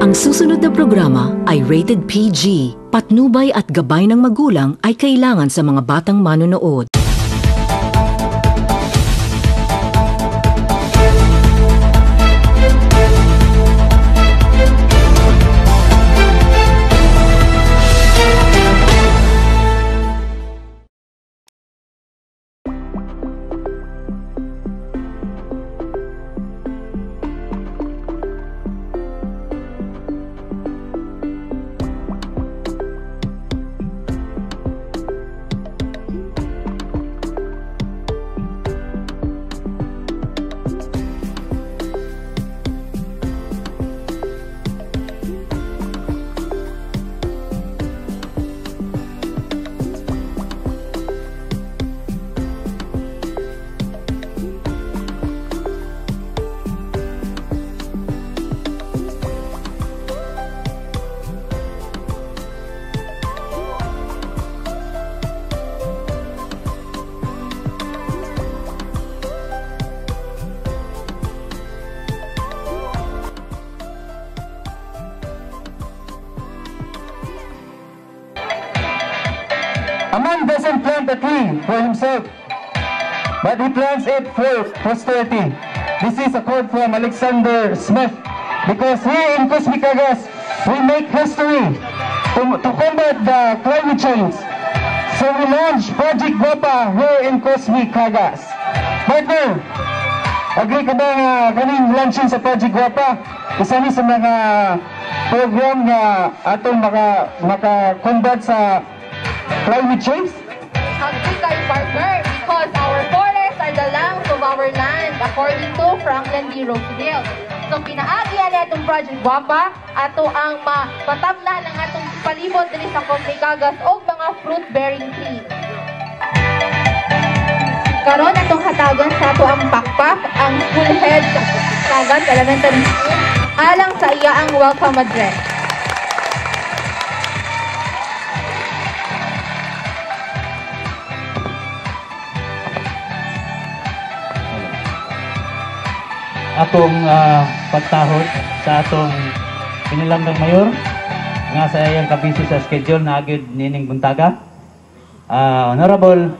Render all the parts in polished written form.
Ang susunod na programa ay rated PG. Patnubay at gabay ng magulang ay kailangan sa mga batang manonood. A man doesn't plant a tree for himself, but he plants it for posterity. This is a quote from Alexander Smith, because here in Cosmic Kagas, we make history to combat the climate change. So we launched Project Guapa here in Cosmic Kagas. Partner, agree ka ba nga kaning launching sa Project Guapa? Isa ni sa mga program nga atong maka-combat sa climate change? Agree kayo, partner, because our forests are the lungs of our land, according to Franklin D. Roosevelt. So, pinaagyan na itong Project Guapa, ato ang matamnan ng atong palibot dili sa Cosmic Kagas o mga fruit-bearing trees. Karon atong hatagan sa ato ang pakpak, ang school head sa Kagas Elementary School, alang sa iya ang welcome address. Atong pagtahod sa atong pinilanggang mayor nga sa iyang kabisi sa schedule na agad nining buntaga. Honorable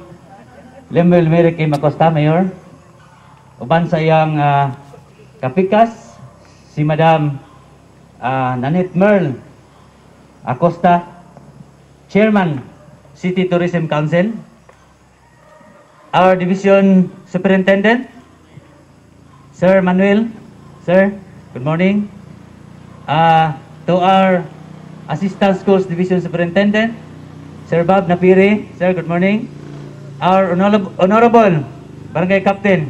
Lemuel Merrick M. Acosta, Mayor, uban sa iyang kapikas si Madam Nanette Merle Acosta, Chairman City Tourism Council, our Division Superintendent Sir Manuel, sir, good morning. To our Assistant Schools Division Superintendent, Sir Bob Napiri, sir, good morning. Our Honorable Barangay Captain,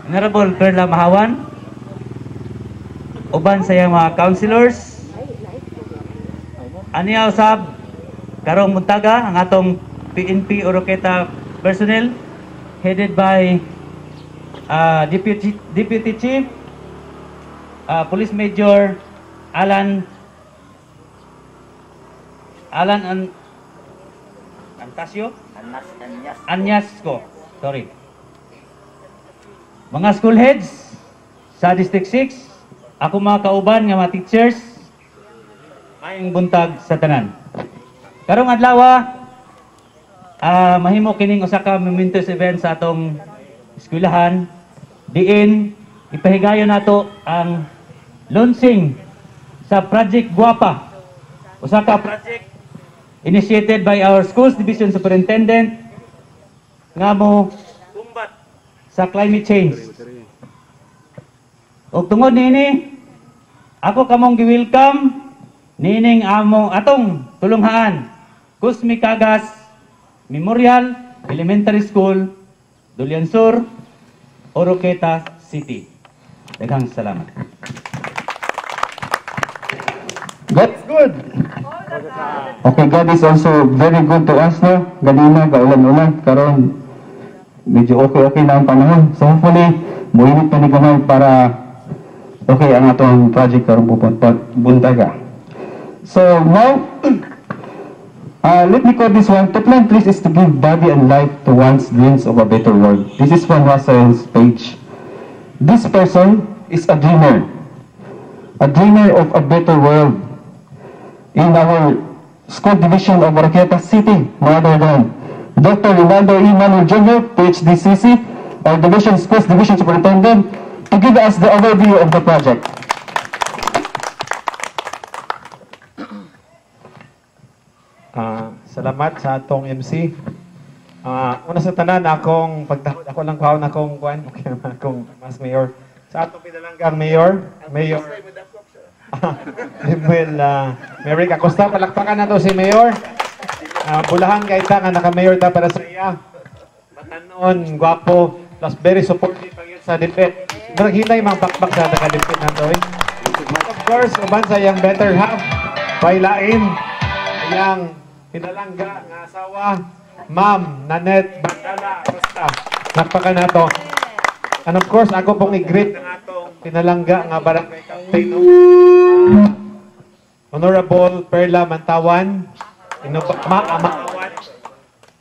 Honorable Perla Mahawan, uban sa iyang mga councilors, aniya usab karong muntaga ang atong PNP Oroqueta personnel headed by Deputy Chief Police Major Alan Anyasco. Sorry. Mga school heads sa District 6, ako mga kauban nga mga teachers, maayong buntag sa tanan. Karong adlaw mahimo kining usa ka momentous event sa atong eskwelahan, diin ipahigayon nato ang launching sa Project Guapa, usa ka project initiated by our Schools Division Superintendent nga mo kumbat sa climate change. Ug tungod nini, ako kamong gi-welcome nining atong tulunghaan Cosmic Kagas Memorial Elementary School, Dulian Sur, Oroqueta City. Daghang salamat. That's good. Okay, God is also very good to us, no? Ganina, gaulan-ulan, karon medyo okay na ang panahon. So hopefully, muinit pa ni gamay para okay ang atong project karong buntaga. So now, let me quote this one. To plant trees is to give body and life to one's dreams of a better world. This is from Russell's page. This person is a dreamer. a dreamer of a better world in our school division of Oroquieta City, no other than Dr. Rinaldo E. Manuel Jr., PhD-CC, our Division Schools Division Superintendent, to give us the overview of the project. Salamat sa atong MC. Una sa tanan, akong pagtahod, ako lang kaon akong kuan, okay naman akong mas mayor. Sa atong pinalanggang mayor, Merrick Acosta, palakpakan na to si mayor. Bulahan kay ta nga naka-mayor ta para sa iya. Matanon, gwapo, plus very supportive pag sa DepEd. Hinay mga bakbak sa taga-DepEd na to. Of course, uban sa iyang better half, pailain, iyang pinalangga nga asawa, Ma'am Nanette Bandala Acosta. Nakpakan na to. And of course, ako pong i-greet ng atong pinalangga nga barangay captain. Honorable Perla Mantawan,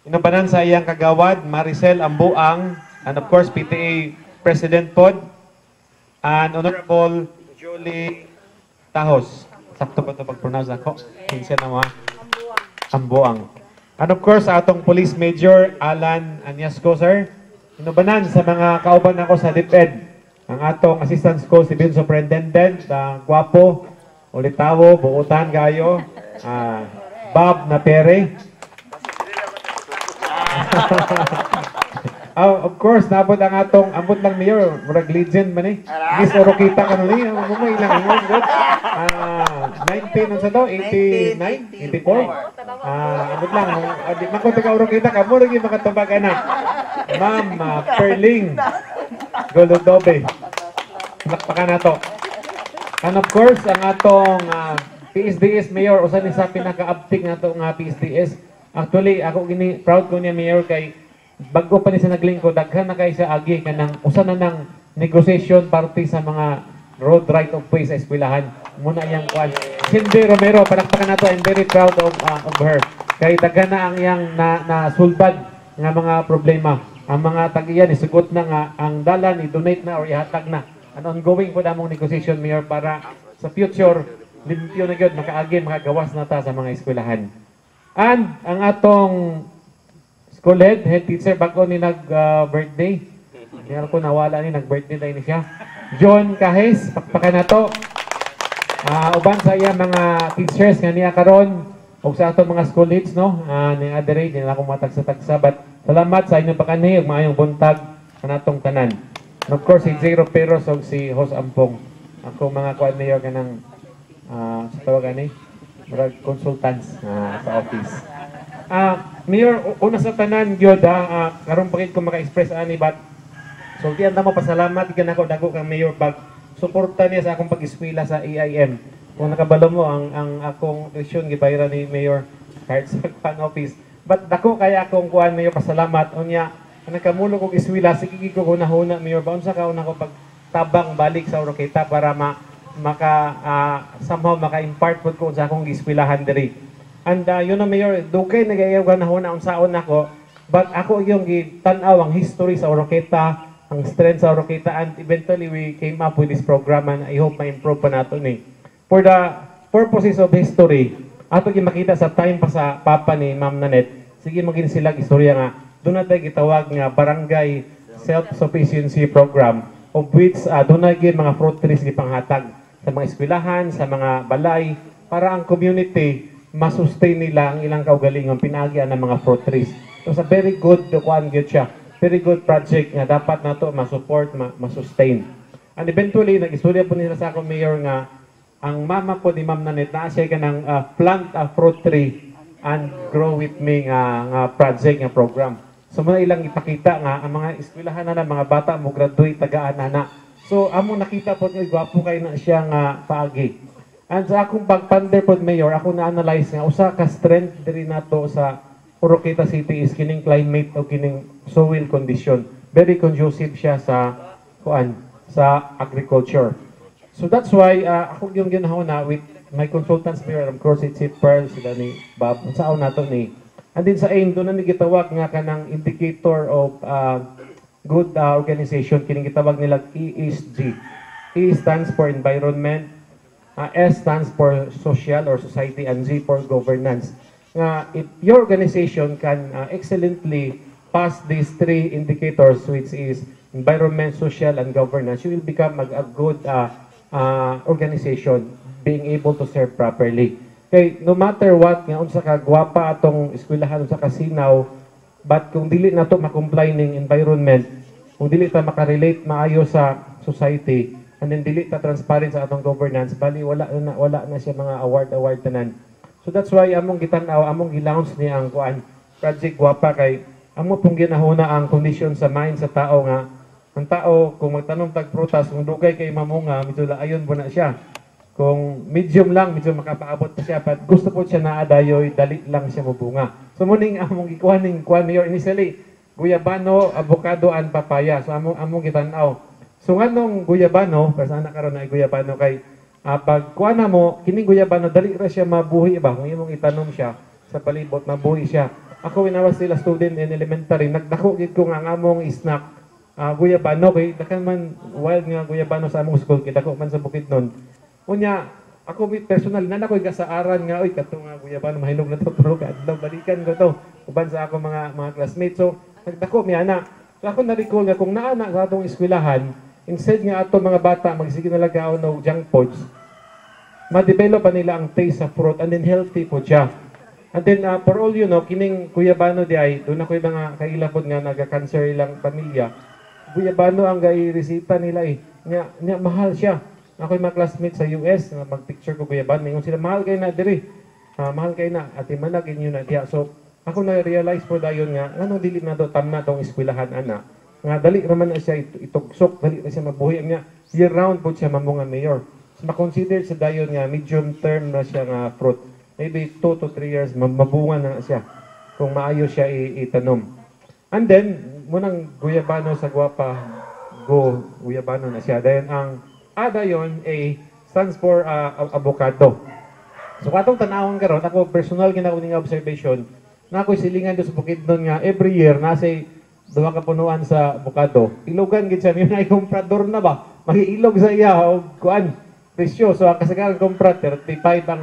inubanan sa iyang kagawad, Maricel Ambuang, and of course, PTA President Pod, and Honorable Julie Tahos. Sakto ba ito pag-pronounce ako? Kinsa na mga Ambuang. And of course, atong Police Major Alan Anyasco, sir. Inubanan sa mga kauban ako sa DepEd, ang atong Assistant School Civil Superintendent, Guapo, Ulitawo, Buutan, Gayo, Bob Napere. Of course, nabot ang atong, ambot lang mayor, murag legend man eh. Miss Oroquita ka nun eh, mumay lang ingon, good. 19, ano sa to? 89? 84? Ambot lang, makunti ka Oroquita ka, murag yung makatubag na. Ma'am Perling Golodobe. Lakpakan na to. And of course, ang atong PSDS mayor, usa ni sa pinaka-uptick na to nga PSDS. Actually, ako proud ko niya mayor kay bago pa ni sa naglingkod, daghan na kay sa agi kanang usa na ng negotiation party sa mga road right of way sa eskwelahan. Muna iyang kuan. Cindy Romero, palakpakan na to. I'm very proud of her. Kay daghan na ang iyang nasulbad nga mga problema. Ang mga tag-iyan isugot na nga ang dalan i-donate na or ihatag na. An ongoing po namong negotiation mayor para sa future limpyo na gyud makaagi makagawas na ta sa mga eskwelahan. And ang atong school head teacher bago ni nag-birthday. Kaya ko nawala ni nag-birthday tayo ni siya. John Cajes, pakpakan na to. Uban sa iya mga teachers nga niya karon o sa atong mga school leads, no? Ni Aderey, di na akong matagsa-tagsa. But salamat sa inyong pakani, ug maayong buntag sa natong tanan. And of course, si Zero Peros o si Hos Ampong. Ako mga kuan mayor ka ng sa tawagan ni consultants sa office. Mayor, una sa tanan gyud karon pakit ko maka-express ani but sultian ta mo pasalamat gyud ako dako kang mayor pag suporta niya sa akong pag-eskwela sa AIM. Kung nakabalo mo ang akong tuition gibayran ni mayor kahit sa fan office. But dako kaya akong kuan mayor pasalamat unya nakamulo kog eskwela sige ko hunahuna mayor ba unsa ka una ko pagtabang balik sa Oroqueta para somehow maka-impart po ko sa akong eskwelahan diri. And yun na mayor, dugay nagayaw na huna unsaon ako, but ako yung tan-aw ang history sa Oroqueta, ang strength sa Oroqueta, and eventually we came up with this program and I hope ma-improve pa nato ni. For the purposes of history, ato yung makita sa time pa sa papa ni Ma'am Nanette, sige maging sila istorya nga, doon natin gitawag nga barangay self-sufficiency program, of which doon natin mga fruit trees gipanghatag sa mga eskwelahan, sa mga balay, para ang community masustain nila ang ilang kaugalingon pinagyan ng mga fruit trees. So sa very good kuan gyud siya. Very good project nga dapat nato ma-support, ma-sustain. And eventually nag-istorya po nila sa akong mayor nga ang mama po ni Ma'am Nanette na siya kanang plant a fruit tree and grow with me nga project nga program. So muna ilang ipakita nga ang mga eskwelahan na mga bata mo graduate tagaan na. So amo nakita po nga gwapo kay na siya nga paagi. And sa akong pag-pander po mayor, ako na-analyze nga usa ka strength diri nato sa Oroqueta City is kining climate o kining soil condition. Very conducive siya sa sa agriculture. So that's why ako yung ginahuna with my consultants mayor, of course it's si Pearl, sila ni Bob, saan nato ni. And din sa AIM, doon na gitawag nga kanang indicator of good organization, kining gitawag nila ESG. E stands for Environment, S stands for social or society, and G for governance. If your organization can excellently pass these three indicators, which is environment, social, and governance, you will become a good organization being able to serve properly. Okay, no matter what, nga unsa ka gwapa atong eskwelahan, unsa ka sinaw, but kung dili na to makomply ning environment, kung dili ta makarelate maayo sa society, and then dili ta transparent sa atong governance, bali wala na siya mga award tanan. So that's why among gitan-aw, among gi-launch ni ang kuan Project Gwapa, kay amo pong ginahuna ang condition sa mind sa tao nga ang tao kung magtanom tag prutas, kung dugay kay mamunga, medyo laayon po na siya. Kung medium lang, medyo makapaabot pa siya, but gusto po siya na adayoy, dali lang siya mabunga. So muning among gikuha ning kuan mayor initially, guyabano, avocado, and papaya. So among gitan-aw. So nganong guyabano, kasi anak karon na guyabano kay pag kuha na mo, kining guyabano, dali ra siya mabuhi ba? Kung imong itanom siya sa palibot, mabuhi siya. Ako when I was still a student in elementary, nagdako gid ko nga ang among snack guyabano, kay dakan man wild nga guyabano sa among school, kay dako man sa bukid nun. Unya, ako personal, nanakoy kasaaran nga, oy, kato nga guyabano, mahinog na to, pero kaadlaw, balikan ko to, uban sa ako mga classmates. So, nagdako, may anak. So, ako na-recall nga, kung naanak sa atong eskwelahan, instead nga ato mga bata, magsige na lagaw ng junk foods, ma-develop pa nila ang taste sa fruit, and then healthy po siya. And then, for all you know, kining guyabano di ay, doon ako yung mga kailapod nga, naga-cancer ilang pamilya, guyabano ang gai-resita nila eh. Nga, mahal siya. Ako yung mga classmates sa US, mag-picture ko guyabano, ngayon sila, mahal kayo na diri. Mahal kayo na, at imanag inyo na diya. So, ako na-realize po dayon nga, anong dili na to, tam na tong eskwelahan, ana. Nga, dali naman na siya itugsok, dali na siya mabuhi. Nga, year-round po siya mamunga mayor. So, makonsider sa dayon nga, medium term na siya nga fruit. Maybe 2 to 3 years, mabunga na siya kung maayo siya itanom. And then, munang guyabano sa Gwapa, guyabano na siya. Then, ang dayon, A, stands for avocado. So, katong tanawang karon, ako personal ginauning observation, na ako'y silingan doon sa bukid nun nga, every year, nasa duha ka punuan sa avocado. Ilogan gid siya, yun ay komprador na ba? Mag-iilog sa iya, o kuan, presyo. So, ang kasagaran kompra, 35 ang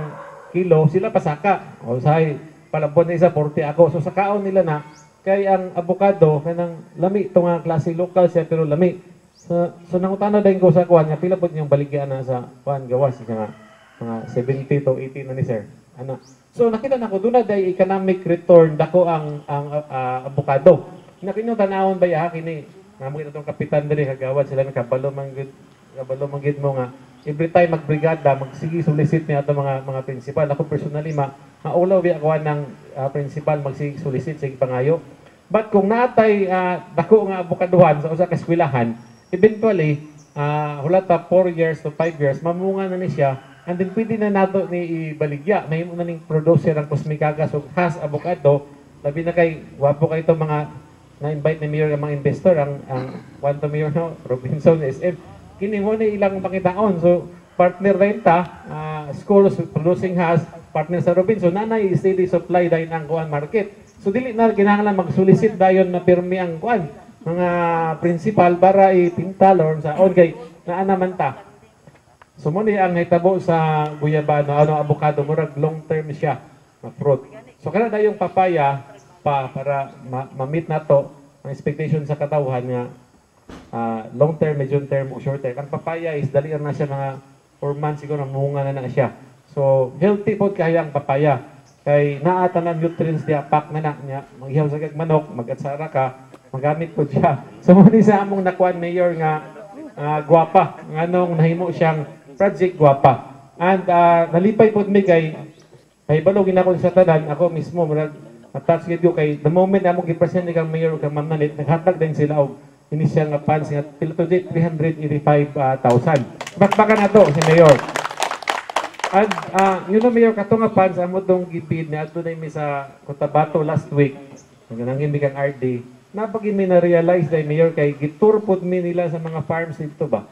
kilo, sila pasaka. O, sahay, palabon na isa, 40 ako. So, sa kaon nila na, kay ang avocado, kanang lami, ito nga klase local siya, pero lami. So nangutana din ko sa kuan nga pila pud yung baligyan na sa kuan gawas nga mga 70 to 80 na ni sir. Ano. So nakita nako duna day economic return dako ang avocado. Nakino tanawon ba ya kini namo itong kapitan diri kagawad sila nakabalo manggid mo nga every time magbrigada magsigi solicit ni ato mga principal. Ako personally maulaw biya kuan ng principal magsigi solicit sa pangayo. But kung natay dako nga avocadohan sa usa ka eskwelahan, eventually, hulata 4 years to 5 years, mamunga na ni siya, and then pwede na nato ni ibaligya. May mo na ning producer ng kusmikagas o has avocado, labi na kay, wapo kayo itong mga na-invite ni Mayor ang mga investor, ang Quantum Mayor, no? Robinson, SM. Kini mo na ilang makitaon. So, partner renta, schools producing has, partner sa Robinson, nanay steady supply dahil ang kuan market. So, dili na kinahanglan mag-solicit dayon na pirmi ang kuan mga principal para ipintal or sa on kay naanaman ta. So mo ni ang hitabo sa guyabano, avocado murag long term siya na fruit. So kana dayong papaya para ma-meet nato ang expectation sa katawhan nga long term, medium term o short term. Ang papaya is dali na siya mga 4 months siguro munga na siya. So healthy pod kaya ang papaya. Kay naa tanan nutrients diya pack na niya. Maghihaw sa kag manok, mag-atsara ka, magamit po siya. So, muli sa among nakuan mayor nga Gwapa. Nganong nahimo siyang Project Gwapa. And nalipay po mi kay balogin ako sa tanan. Ako mismo, matouch gid kay the moment among gi-present ni kang mayor kang Ma'am Nanit, naghatag din sila og inisyal nga funds nga pila to date 385,000. Bakbakan na to si mayor. And yun na mayor kato nga funds amo tong gipid ni adto na mi sa Cotabato last week. Nangin mi kang RD. Napagin mi na-realize dahil mayor kay giturpod mi nila sa mga farms dito ba.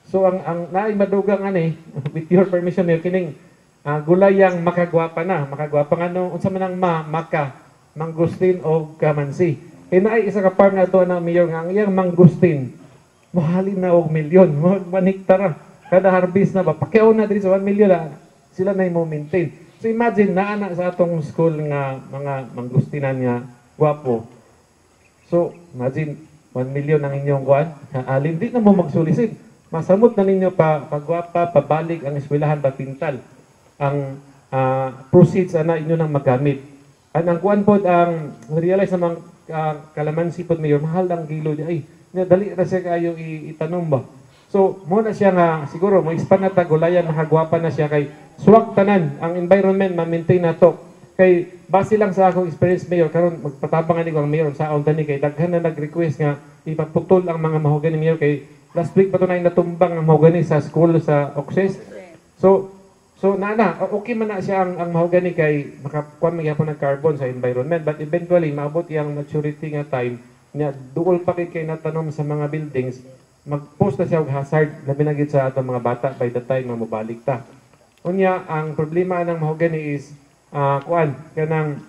So ang naay madugang ani with your permission mayor kining gulayang makagwapa na. Makagwapa nga no unsa man ang maka, mangustin o kamansi. Kay naay isa ka farm na to na mayor nga ang iyang mangustin. Mahalin na og milyon, 1 hektara. kada harvest na ba, pakyaw na diri sa 1 million sila na mo maintain. So imagine naana sa atong school nga mga manggustinan nga gwapo. So imagine 1 million ang inyong kuan, alin di na mo magsulisin. Masamot na ninyo pagwapa, pabalik ang eskwelahan, papintal. Ang proceeds na inyo nang magamit. Ang kuan pod ang realize namang kalamansi pod mayor, mahal ang kilo niya. Ay, dali na siya kayo itanom ba? So, muna siya nga, siguro, mo expand na tagulayan, nakagwapa na siya kay suwak tanan, ang environment, ma-maintain na to. Kay, base lang sa akong experience, Mayor, karon magpatabangan ni ko ang Mayor sa tani kay daghan na nag-request nga ipaputol ang mga mahogany, Mayor, kay last week pa to na natumbang ang mahogany sa school sa Oxes. So okay man na siya ang mahogany kay makakuha magyapon ng carbon sa environment, but eventually, maabot yung maturity nga time, niya, duol pa kay natanom sa mga buildings, mag-post na siya og hazard labi na gid sa atong mga bata by the time mamubalik ta. Unya ang problema ng mahogany is kuan kanang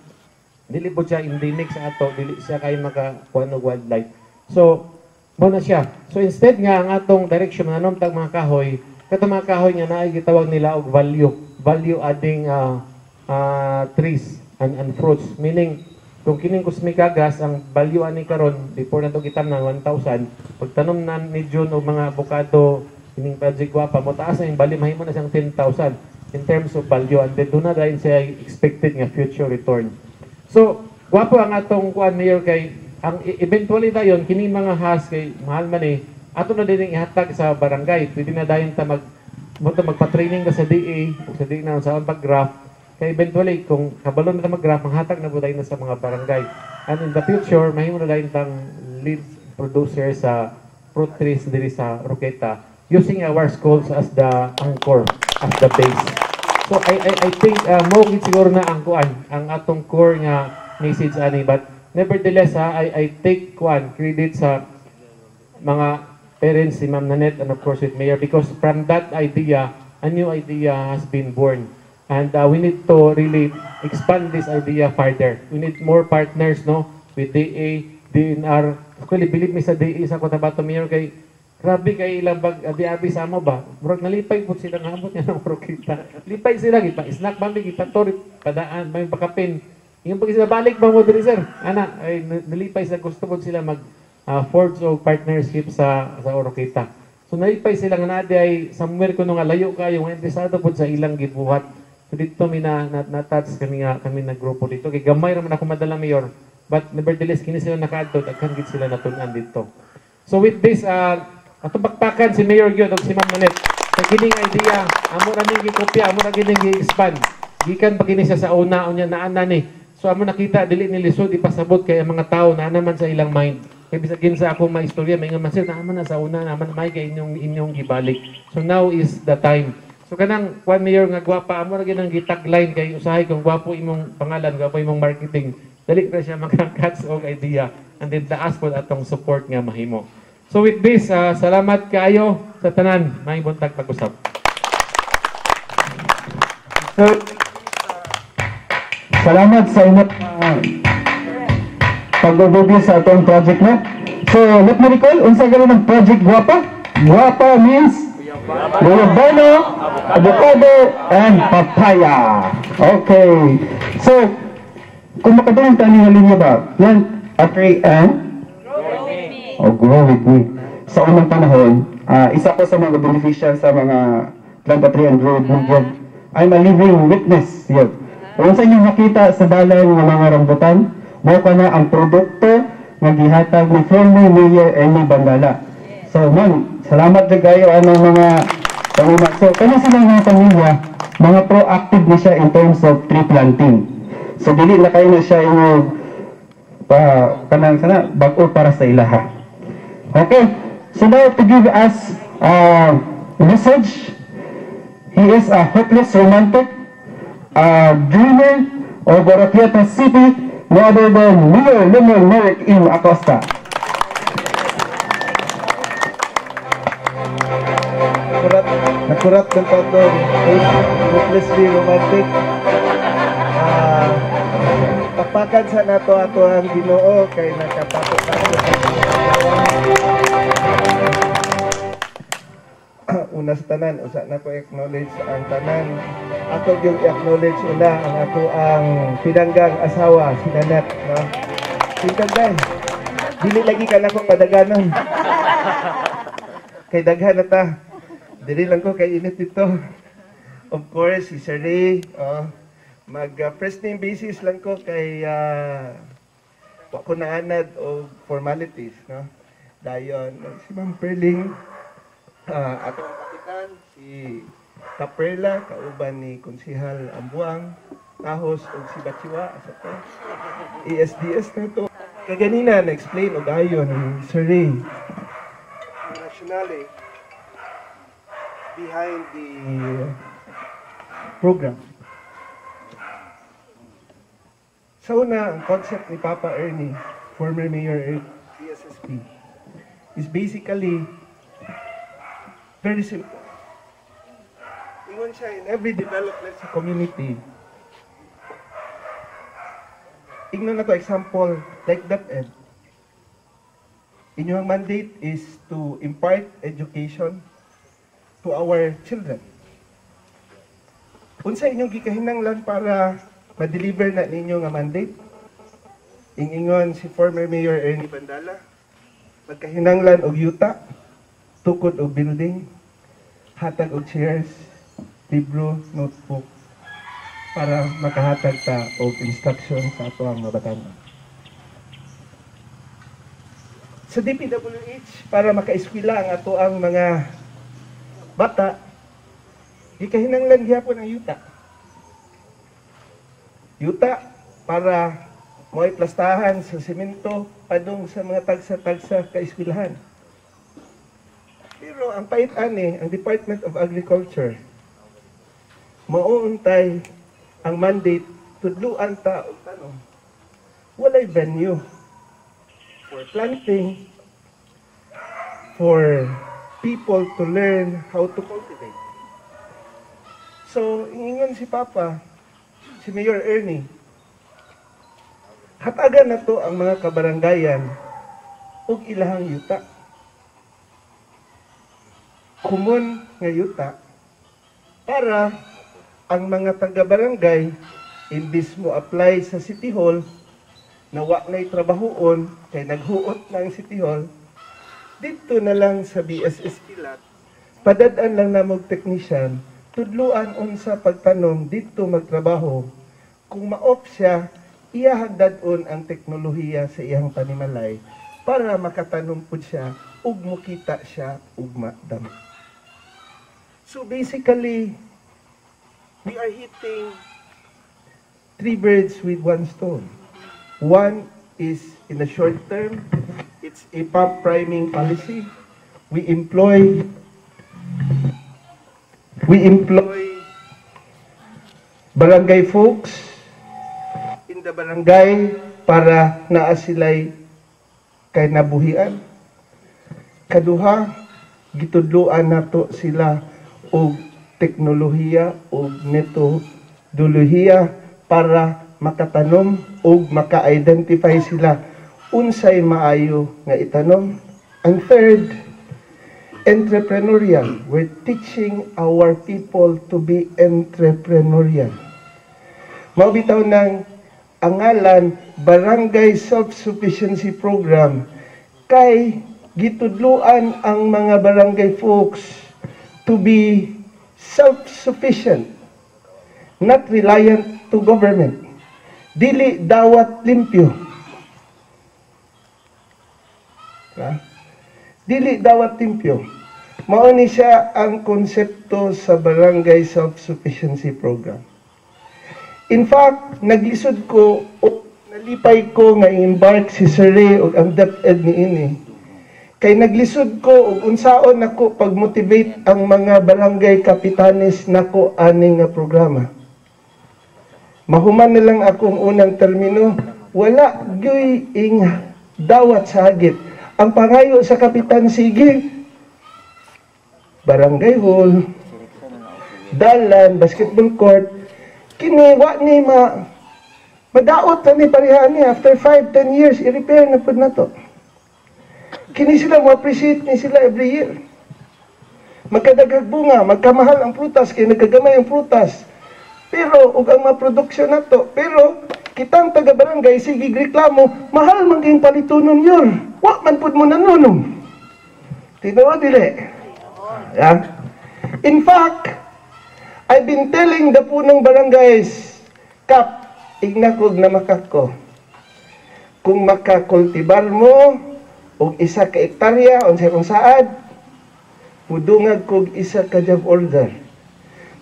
dili po siya endemic sa ato, dili siya kay makakuan og wildlife. So mo na siya. So instead nga ang atong direction nanom tag mga kahoy, katong mga kahoy nga naay gitawag nila og value adding trees and fruits, meaning kung kining kusmikagas ang value ani karon before nato gitam na 1,000, pagtanom na ni June og mga avocado kining project Guapa mo taas na yung value, mahimo na siyang 10,000 in terms of value, and then doon na dahil siya expected nga future return. So Guapo ang atong kuan, Mayor, kay ang eventually dayon kining mga has kay mahal man ato na din ihatag sa barangay, pwede na dayon ta magpa-training ka sa DA o sa DA na sa pag-graph. Kaya eventually, kung kabalon na mag-graph, manghatag na po tayo na sa mga barangay. And in the future, mahimo na tayo tang lead producer sa fruit trees diri sa Roqueta, using our schools as the anchor, as the base. So I think mo siguro na ang kuan, ang atong core nga message ani, but nevertheless I take kuan credit sa mga parents, si Ma'am Nanette, and of course with Mayor, because from that idea, a new idea has been born. And we need to really expand this idea further. We need more partners, no? With DA, DNR. Actually, believe me sa DA sa Cotabato, Mayor, kay grabe kay ilang di-abi sa mo ba? Murag nalipay po sila nga amot niya ng Roqueta. Lipay sila, snack bambi, ipatori, padaan, may bakapin. Yung pag sila balik ba mo diri, sir? Ana, ay nalipay sila, gusto po sila forge o partnership sa Roqueta. So nalipay sila nga nadi ay somewhere kuno nga layo kayo, nga interesado po sa ilang gibuhat. So dito mi na-touch kami na grupo dito. Kay gamay ra man ako madala, Mayor. But nevertheless kini sila nakaadto, daghan gid sila natun-an dito. So with this ato bakpakan si Mayor gyud ug si Ma'am Nanette. Sa kining idea, amo na ning gikopya, amo na kining gi-expand. Gikan pa kini siya sa una unya naana ni. So amo nakita dili ni lisod ipasabot kay ang mga tawo na naman sa ilang mind. Kay bisagin sa akong mga istorya, may nga masir naman na sa una naman may kay inyong gibalik. So now is the time. So kanang kuan, Mayor, nga gwapa, amo ra ginang gitagline kay usahay kung gwapo imong pangalan, gwapo imong marketing. Dali ra siya maka-catch og idea, and then taas pod atong support nga mahimo. So with this, salamat kaayo sa tanan, may buntag pag-usap. So, salamat sa inyo pag-overview sa atong project na. So let me recall, unsa gani ng project Guapa? Guapa means Guayabano, avocado, and papaya. Okay. So, kung makadalang tayo ng linya ba, yan, tree and grow with me. Sa unang panahon, isa ko sa mga beneficial sa mga plant tree and grow with me, I'm a living witness. Yun. Kung sa inyo makita sa dalan ng mga rambutan, mo ka na ang produkto nga gihatag ni former Mayor Ernie Bandala. So, man, salamat na kayo mga panguna. So, kanya sila mga pamilya, mga proactive na siya in terms of tree planting. So, dili na kayo na siya yung kanang sana, bago para sa ilaha. Okay, so now to give us a message, he is a hopeless romantic, a dreamer of Oroquieta City, no other than Mayor Lemuel Merrick in Acosta. Nakurat ng tatong hopelessly romantic. Papakan sa nato ato ang Ginoo kay nakapasok nato. Una una sa tanan, usa na ko acknowledge ang tanan. Ako yung acknowledge una ang ako ang pinanggang asawa, si Nanat, no? Pinanggang. Dili lagi ka na ko padaganon. Kay daghan na ta. Dili lang ko kay init ito. Of course, si Sir Ray, mag-first name basis lang ko kay wa ko naanad o formalities, no? Dayon, si Ma'am Perling, atong kapitan, si Caprela, kauban ni Konsihal Ambuang, Tahos, o si Bachiwa, asa to. ESDS na to. Kaganina, na-explain o gayon ni Sir Ray. Rationale behind the program. Sa una, ang concept ni Papa Ernie, former Mayor PSSP, is basically very simple. Ingon siya in every development sa community. Ingnon na to example, like DepEd. Inyong mandate is to impart education to our children. Unsa inyong gikahinanglan para ma-deliver na ninyo nga mandate? Ingon si former Mayor Ernie Bandala, magkahinanglan og yuta, tukod og building, hatag og chairs, libro, notebook, para makahatag ta og instruction sa ato ang mga batanon. Sa DPWH, para makaeskwela ang ato ang mga bata, ikahinanglan gyapon ang yuta. Yuta para mo'y plastahan sa semento padung sa mga tagsa-tagsa kaeskwelahan. Pero ang pait ani, ang Department of Agriculture, mauuntay ang mandate tudluan ta og tanong. Walay venue for planting, for people to learn how to cultivate. So, ingon si Papa, si Mayor Ernie, hatagan na to ang mga kabaranggayan ug ilahang yuta. Kumon nga yuta para ang mga taga-barangay imbis mo apply sa City Hall na wa na'y trabahoon kay naghuot na ang City Hall, dito na lang sa BSS Kilat, padadaan lang na mong technician, tudluan unsa pagtanom dito magtrabaho. Kung ma-off siya, iyahagdadon ang teknolohiya sa iyang panimalay para makatanom po siya ug mukita siya ug madam. So basically, we are hitting 3 birds with 1 stone. One is in the short term, it's a pop priming policy. We employ barangay folks in the barangay para naa sila'y kay nabuhian. Kaduha, gitudluan nato sila og teknolohiya o metodolohiya para makatanom o maka-identify sila unsay maayo nga itanom. And third, entrepreneurial. We're teaching our people to be entrepreneurial. Mabitaw ng angalan Barangay Self-Sufficiency Program kay gitudluan ang mga barangay folks to be self-sufficient, not reliant to government. Dili dawat limpyo. Dili dawat limpyo. Mao ni siya ang konsepto sa Barangay Self-Sufficiency Program. In fact, naglisod ko o nalipay ko nga embark si Sir Ray o ang DepEd ni ini. Kay naglisod ko ug unsaon nako pag-motivate ang mga barangay kapitanes nako aning nga programa. Mahuman na lang akong unang termino, wala gyoy ing dawat sa hagit. Ang pangayo sa kapitan sige, barangay hall, dalan, basketball court, kini wa ni madaot na ni pareha ni after 5-10 years i-repair na pud nato. Kini sila mo appreciate ni sila every year. magkadagag bunga, magkamahal ang prutas, kaya nagkagamay ang prutas. Pero, ug ang maproduksyon na to, pero, kitang taga-barangay, sige, reklamo, mahal maging palitunon yun. Wa man pud mo nanunong. Tinawa dili. Yan. In fact, I've been telling the punong barangays, Kap, ignakog na makako. Kung makakultibar mo, og isa ka hektarya, unsay kung saad, mudungag kog isa ka job order.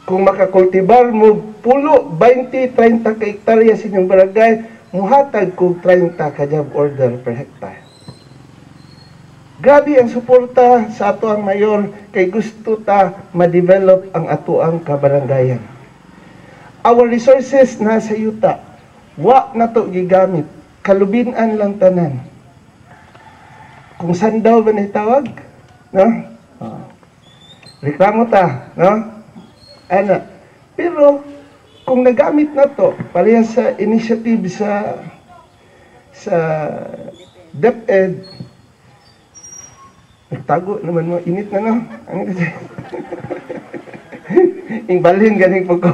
Kung makakultibar mo, pulo, 20, 30 ka hektarya sa inyong barangay, muhatag kog 30 ka job order per hektar. Grabe ang suporta sa ato ang mayor kay gusto ta ma-develop ang ato ang kabarangayan. Our resources nasa yuta. Wa na to gigamit. Kalubinan lang tanan. Kung saan daw ba tawag? No? Reklamo ta, no? Ana. Pero kung nagamit na to, parehas sa initiative sa DepEd, nagtago naman mo, init na no? Ano kasi? Ingbalhin ganing po ko.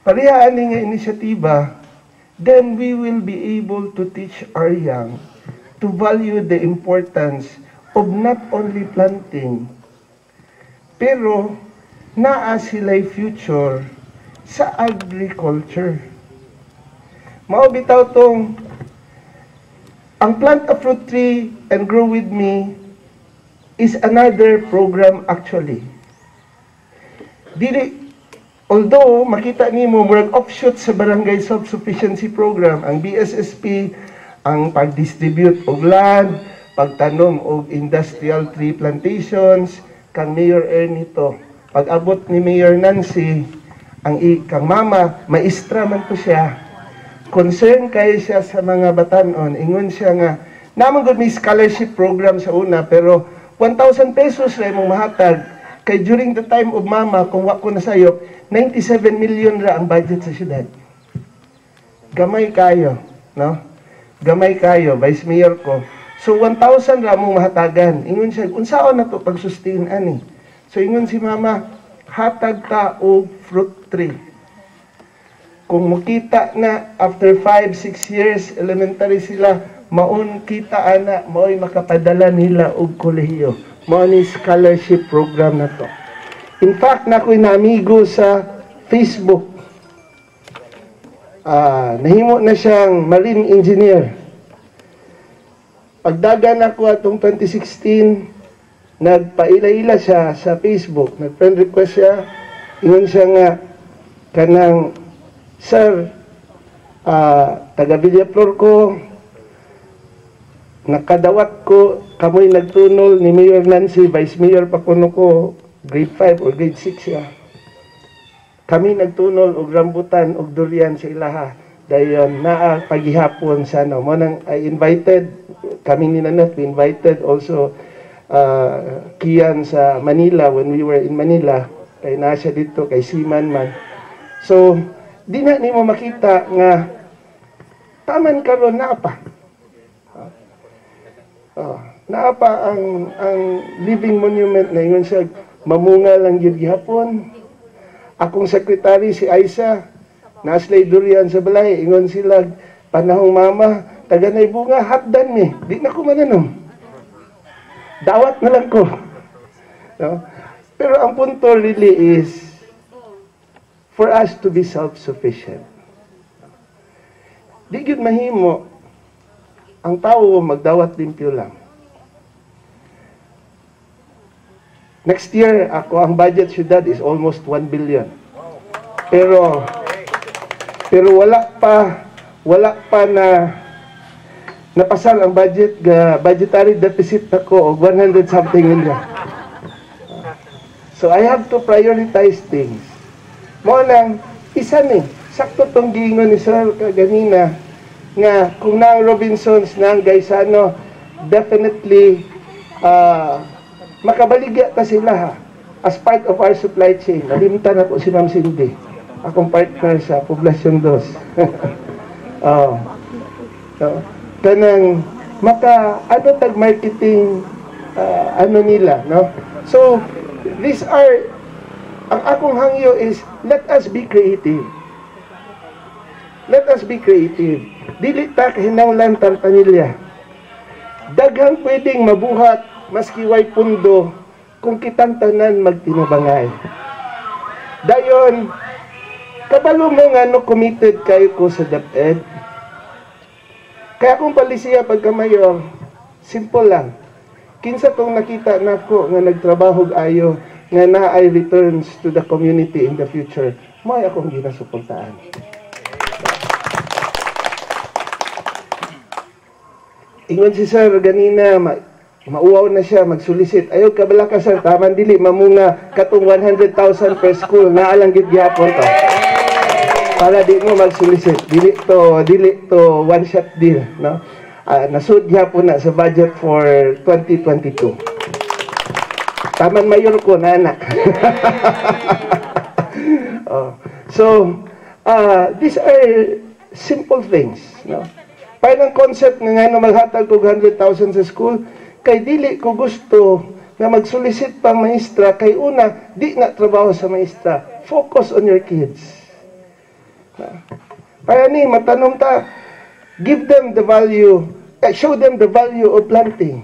Parehas nga inisyatiba, then we will be able to teach our young to value the importance of not only planting, pero naa sila'y future sa agriculture. Mao bitaw tong ang Plant a Fruit Tree and Grow With Me is another program actually. Although makita nimo murag offshoot sa Barangay Self-Sufficiency Program, ang BSSP, ang pag-distribute og land, pagtanom og industrial tree plantations, kang Mayor Ernito. Pag-abot ni Mayor Nancy, ang kang mama, maestra man po siya. Concern kayo siya sa mga batanon. Ingon siya nga, naman gud may scholarship program sa una, pero 1,000 pesos ra imong mahatag. Kay during the time of mama, kung wa ko nasayop, 97 million ra ang budget sa syudad. Gamay kayo, no? Gamay kayo, Vice Mayor ko. So 1,000 ra mong mahatagan. Ingon siya, unsaon na to pag-sustain ani? So ingon si mama, hatag ta og fruit tree. Kung makita na after 5-6 years, elementary sila, maun kita ana, mao'y makapadala nila og kolehiyo. Mao ni scholarship program na to. In fact, nako'y naamigo sa Facebook. Nahimo na siyang marine engineer. Pagdagan ako atong 2016, nagpaila-ila siya sa Facebook. Nag-friend request siya. Ingon siya nga, kanang, Sir, taga Villaflor ko, nakadawat ko, kamoy nagtunol ni Mayor Nancy, Vice Mayor pa kuno ko, grade 5 or grade 6 siya. Kami nagtunol og rambutan og durian sa ilaha. Dayon naa paghihapon sa ano. Mo nang I invited, kami ni Nanat, we invited also Kian sa Manila when we were in Manila. Kay naa siya dito, kay Siman man. So, di na nimo makita nga taman karon na pa. Naapa ang living monument na ingon siya mamunga lang gyud gihapon. Akong secretary si Aisa naslay durian sa balay, ingon sila panahong mama taganay bunga hatdan mi, di na ko mananom. Dawat na lang ko. No? Pero ang punto really is for us to be self-sufficient. Di gyud mahimo ang tao magdawat limpyo lang. Next year, ang budget syudad is almost 1 billion. Pero wala pa na napasal ang budgetary deficit nako og 100 something million. So I have to prioritize things. Mo lang isa ni sakto tong giingon ni Sir kaganina nga kung nang Robinsons nang Gaisano definitely makabaligya ta sila ha, as part of our supply chain. Nalimtan ako si Ma'am Cindy, akong partner sa Poblasyon 2. Kanang maka ano tag marketing ano nila, no? So, these are, ang akong hangyo is, let us be creative. Let us be creative. Dili ta kahinanglan tan pamilya. Daghang pwedeng mabuhat maski way pundo kung kitang tanan magtinubangay. Dayon, kabalo mo nga no committed kayo ko sa DepEd. Kaya kung palisiya pagkamayor, simple lang. Kinsa tong nakita nako nga nagtrabaho ayo nga naay returns to the community in the future, may akong ginasuportahan. Ingon si Sir ganina, mauwaw na siya magsulisit. Ayaw kabala ka sir, taman dili mamunga katong 100,000 per school na alang gid gyapon to. Para di mo magsulisit. Dili to one shot deal, no? Nasud gyapon na sa budget for 2022. Taman mayor ko na anak. So, these are simple things, no? Parang concept nga nga maghatag og 100,000 sa school, kay dili ko gusto na magsolicit pang maestra, kay una, di na trabaho sa maestra. Focus on your kids. Para ni, matanong ta, give them the value, show them the value of planting.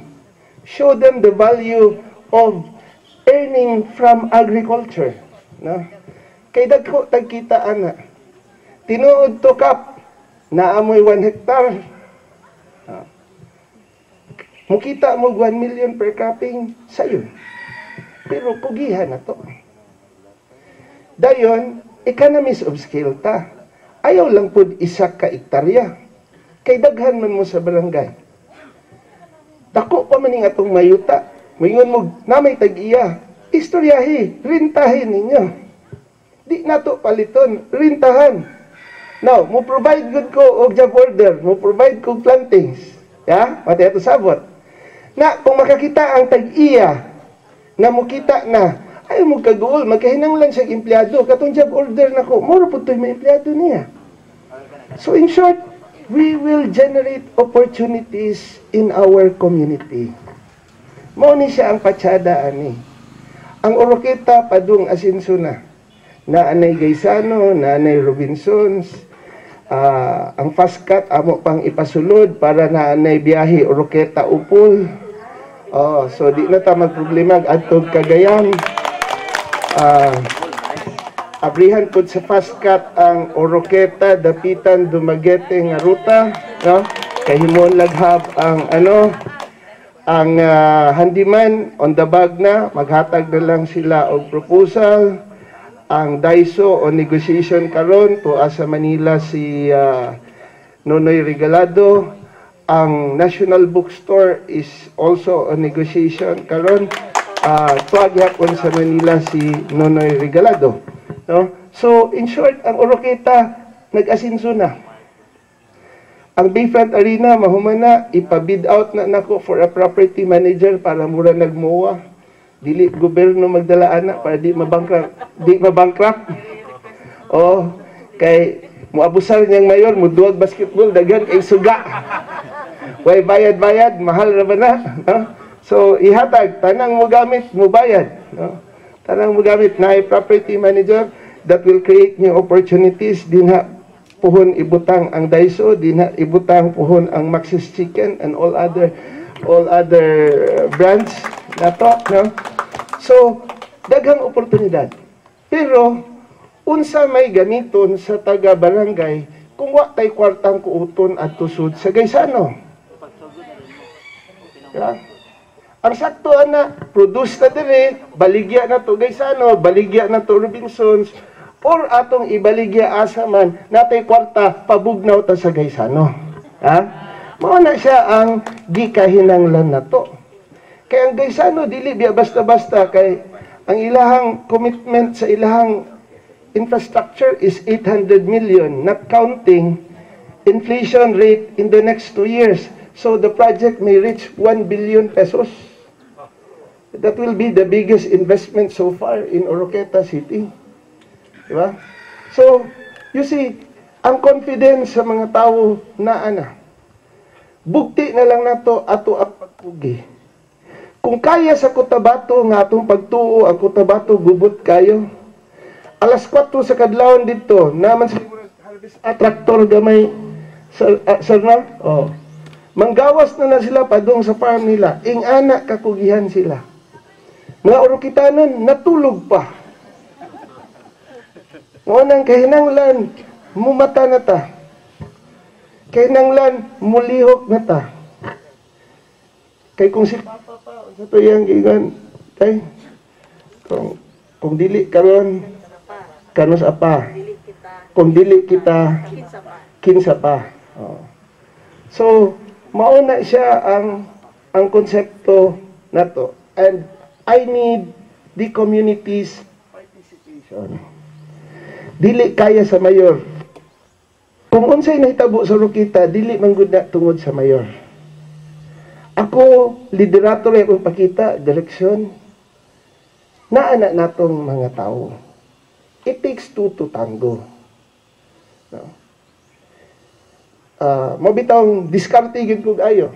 Show them the value of earning from agriculture. No? Kay dagko tagkita ana. Tinuod to kap, naamoy 1 hektar. Mukita mo 1 million per cropping sayon. Pero pugihan na to. Dayon, economies of scale ta. Ayaw lang pud isa ka hektarya. Kay daghan man mo sa barangay. Dako pa maning atong mayuta. Moingon mo namay tag-iya. Istoryahi, rintahin ninyo. Di nato paliton, rintahan. Now, mo provide good ko og job order, mo provide ko plantings. Ya, pati ato sabot. Na kung makakita ang tag-iya na mukita na ay mo kagool, magkahinanglan siya empleyado, katong job order nako, moro pud toy may empleyado niya. So in short, we will generate opportunities in our community. Mao ni siya ang patsada ani. Ang Oroqueta padung Asinso na. Naanay Gaisano, naanay Robinsons, ang FASCAT amo pang ipasulod para naanay biyahe Oroqueta Upol. So di na ta magproblema adtog Cagayan. Abrihan pud sa FASCAT ang Oroqueta dapitan Dumaguete nga ruta, no? Kay himon laghab ang ang handyman on the bag na maghatag na lang sila og proposal. Ang DAISO o negotiation karon tuwa sa Manila si Nonoy Regalado. Ang National Bookstore is also on negotiation karon. Tuwa gyapon sa Manila si Nonoy Regalado, no? So in short, ang Oroqueta nag-asinso na. Ang Bayfront Arena mahuman na, ipa-bid out na nako for a property manager para mura nagmuwa. Dili gobyerno magdala ana para di mabankrupt. Kay muabusar niyang mayor, muduwag basketball daghan kay suga. Way bayad-bayad, mahal ra ba na, no? So ihatag tanang mo gamit, mo bayad, no? Tanang mo gamit na property manager that will create new opportunities. Dinha puhon ibutang ang Daiso, dinha ibutang puhon ang Max's Chicken and all other brands nato, no? So daghang oportunidad. Pero unsa may gamiton sa taga barangay kung wa tay kwartang kuuton adto sud sa Gaisano? Yeah. Ang sakto ana, produce na dire, baligya na to Gaisano, baligya na to Robinsons, or atong ibaligya asa man natay kwarta pabugnaw ta sa Gaisano. Ha? Mao na siya ang gikahinanglan nato. Kay ang Gaisano dili biya basta-basta, kay ang ilahang commitment sa ilahang infrastructure is 800 million, not counting inflation rate in the next 2 years. So the project may reach 1 billion pesos. That will be the biggest investment so far in Oroqueta City. Diba? So, you see, ang confidence sa mga tao na bugti na lang nato ato ang pagpugi. Kung kaya sa Cotabato nga atong pagtuo ang Cotabato gubot kayo. Alas 4 sa kadlawon dito, naman sa traktor gamay sir na. Oh. Manggawas na sila padung sa farm nila. Ing anak kakugihan sila. Mga Orokitanon natulog pa. Ngunang kahinanglan mumata na ta. Kahinanglan mulihok na ta. Kay kung si Papa pa sa tuyang gigan kay kung dili karon kanos apa. Kung dili kita kinsa pa. Oh. So mauna siya ang konsepto nato, and I need the community's participation. Dili kaya sa mayor. Kung unsay nahitabo sa Rokita, dili man gud na tungod sa mayor. Ako, liderato rin akong pakita, direksyon. Naana natong mga tao. It takes two to tango. No? Mabitang diskarte gid kog ayo.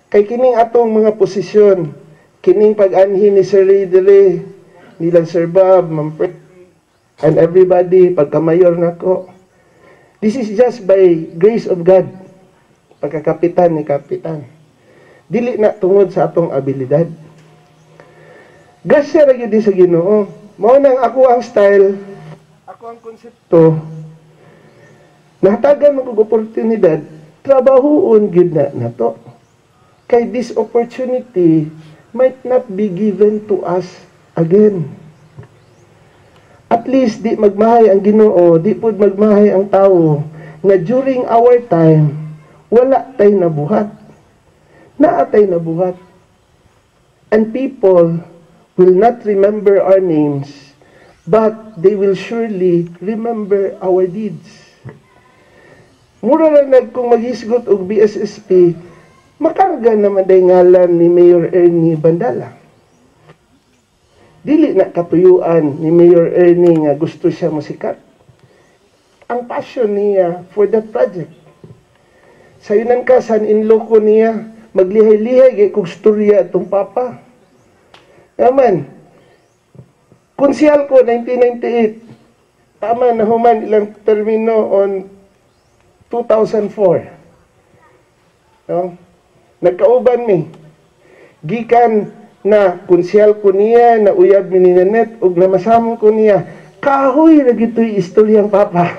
Kay kining atong mga posisyon, kining pag-anhi ni Sir Ridley, nilang Sir Bob, Ma'am Fred, and everybody, pagka-mayor nako. This is just by grace of God. Pagkakapitan ni kapitan. Dili na tungod sa atong abilidad. Grasya ra gyud sa Ginoo. Mao nang ako ang style, ako ang konsepto. Nahatagan mo kog oportunidad, trabahoon gyud na nato. Kay this opportunity might not be given to us again. At least di magmahay ang Ginoo, di pud magmahay ang tawo nga during our time wala tay nabuhat. Naatay nabuhat. And people will not remember our names, but they will surely remember our deeds. Mura lang kung maghisgot og BSSP, makarga naman day ngalan ni Mayor Ernie Bandala. Dili na katuyuan ni Mayor Ernie nga gusto siya masikat. Ang passion niya for that project. Sayunan ka, son-in-law ko niya, maglihay-lihay kay kong storya itong papa. Naman, konsyal ko, 1998, tama na human ilang termino on 2004. No? Nagkauban mi. Gikan na konsyal ko niya, na uyab mi ni Nanette, ug namasamo ko niya, kahoy na gito'y istoryang papa.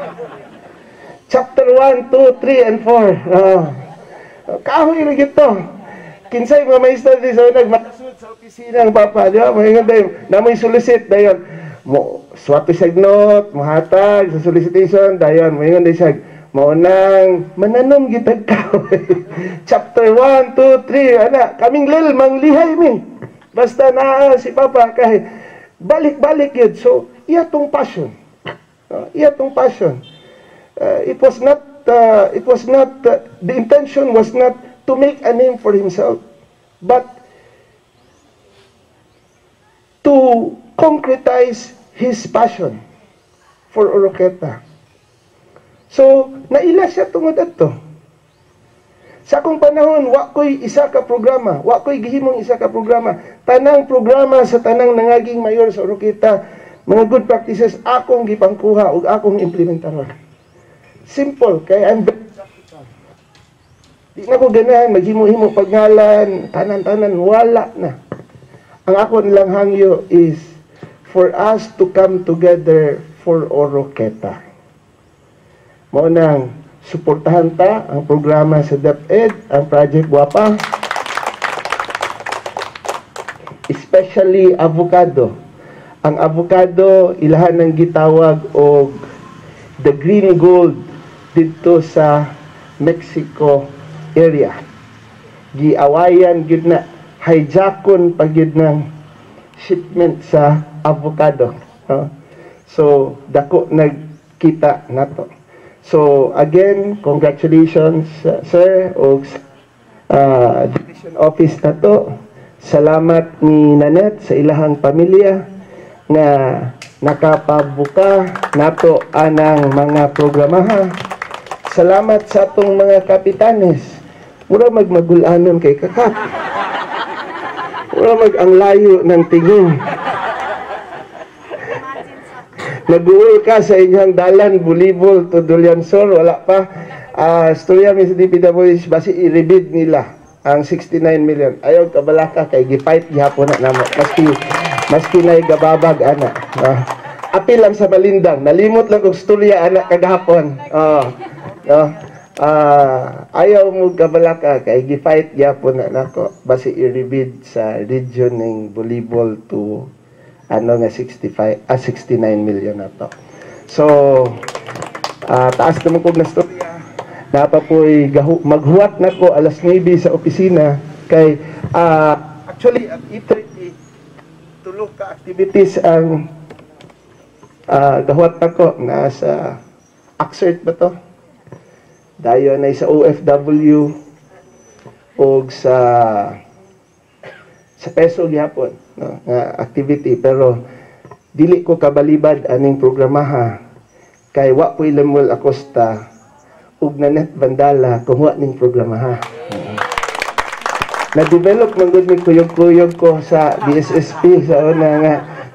Chapter 1, 2, 3, and 4. Kahoy na gito. Kinsay mga maestra di sa nagmakasud sa opisina ng papa. Di ba? Mahingan tayo. Namoy solicit. Dayon. Swati signot. Mahatag. Sa solicitation. Dayon. Mahingan tayo siya. Maunang mananom gitag kahoy. Chapter 1, 2, 3. Ana. Kaming lil. Manglihay mi. Basta na si papa. Kahit balik-balik yun. So, iya tong passion. Iya tong passion. It was not the intention was not to make a name for himself, but to concretize his passion for Oroqueta. So, naila siya tungod ato. Sa akong panahon, wa ko'y isa ka programa, wa ko'y gihimong isa ka programa. Tanang programa sa tanang nangaging mayor sa Oroqueta, mga good practices, akong gipangkuha o akong implementaron. Simple, kaya I'm very practical. Di na ko ganahan, maghimo-himo pagngalan, tanan-tanan, wala na. Ang ako nilang hangyo is for us to come together for Oroqueta. Mao nang suportahan ta ang programa sa DepEd, ang Project Guapa, especially avocado. Ang avocado, ilahan ng gitawag o the green gold dito sa Mexico area. Giawayan gid na, hijackon pag gid ng shipment sa avocado. So dako nagkita nato. So again, congratulations sir o division office nato. Salamat ni Nanette sa ilahang pamilya nga nakapabuka nato anang mga programaha. Salamat sa atong mga kapitanes. Mura magmagulanon kay kakap. ang layo ng tingin. Nag-uul ka sa inyong dalan, Bulibol to Dulyansor, wala pa. Storya mi sa DPWH, basi i-rebid nila ang 69 million. Ayaw kabalaka kay gifight gihapon na namo. Maski na gababag ana. Apil lang sa balindang, nalimot lang og storya ana kagahapon. Ayaw mo kabalaka kay gifight gihapon na nako. Basi i-rebid sa region ng Bulibol to ano nga 69 million na to. So, taas naman kong nastorya. Dapat po'y maghuwat na ko alas 9 sa opisina kay actually at 8:30 tulog ka activities ang gahuwat na ko nasa Axert ba to? Dayon na sa OFW o sa peso gihapon no nga activity pero dili ko kabalibad aning programaha kay wa po'y Lemuel Acosta ug Nanette Vandala kung wa ning programaha. Na-develop man gud mi kuyog-kuyog ko sa BSSP sa una nga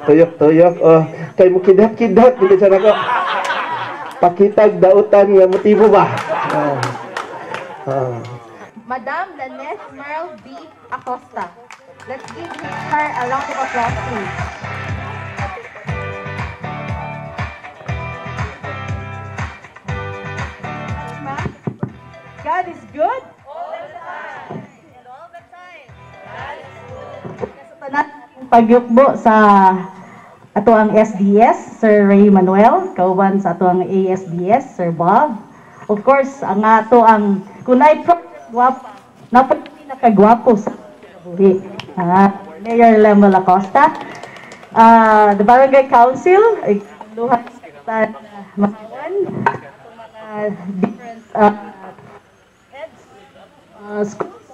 tuyok-tuyok kay mo kidat-kidat dili sa nako pakitag dautan nga motibo ba. Madam Nanette Merle B. Acosta. Let's give her a round of applause, please. God is good? All the time. And all the time. God is good. Pagyukbo sa ato ang SDS, Sir Ray Manuel, kauban sa ato ang ASBS, Sir Bob. Of course, ang ato ang kunay project guwapo, napakagwapo sa buhi. Mayor Lemuel Acosta. The Barangay Council, ay luhat sa Masawan, mga different heads, schools.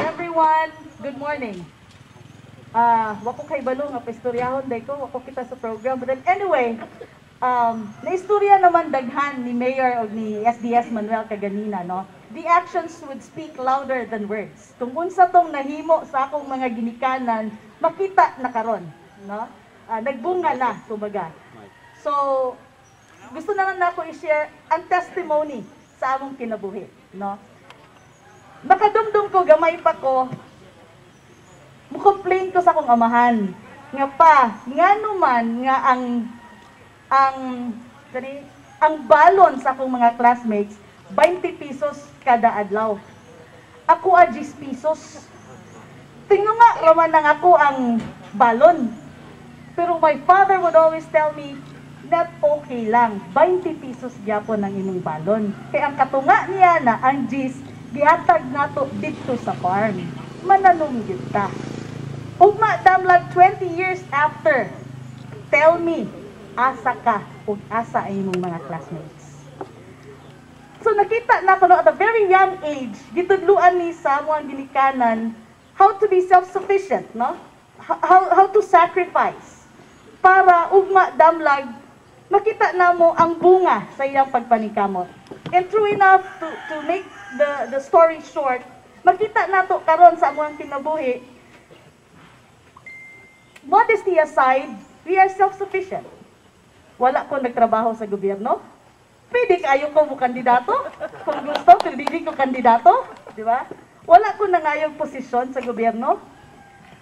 Everyone, good morning. Wako kay balo nga pastoryahon day ko, wako kita sa program. But then anyway, naistorya naman daghan ni Mayor o ni SDS Manuel kaganina, no? The actions would speak louder than words. Kung unsa tong nahimo sa akong mga ginikanan, makita na karon, no? Nagbunga na, kumbaga. So, gusto na lang ako i-share ang testimony sa among kinabuhi, no? Makadumdum ko, gamay pa ko, mo-complain ko sa akong amahan. Nga pa, nga naman, nga ang balon sa akong mga classmates, 20 pesos kada adlaw. Ako 10 pesos. Tingnan nga, raman lang ako ang balon. Pero my father would always tell me, not okay lang, 20 pesos gyapon ang imong balon. Kaya ang katunga niya na, ang gis, gihatag nato dito sa farm. Mananom kita. Ugma damlag 20 years after, tell me, asa ka o asa ay imong mga classmates. So nakita na ko no, at a very young age, gitudluan ni sa mga ginikanan how to be self-sufficient, no? How to sacrifice para ugma damlag makita namo ang bunga sa iyang pagpanikamot. And true enough to make the story short, makita nato karon sa among kinabuhi, modesty aside, we are self-sufficient. Wala ko nagtrabaho sa gobyerno. Pwede kayo ko mo kandidato. Kung gusto, pero hindi ko kandidato. Di ba? Wala ko nangayong posisyon sa gobyerno.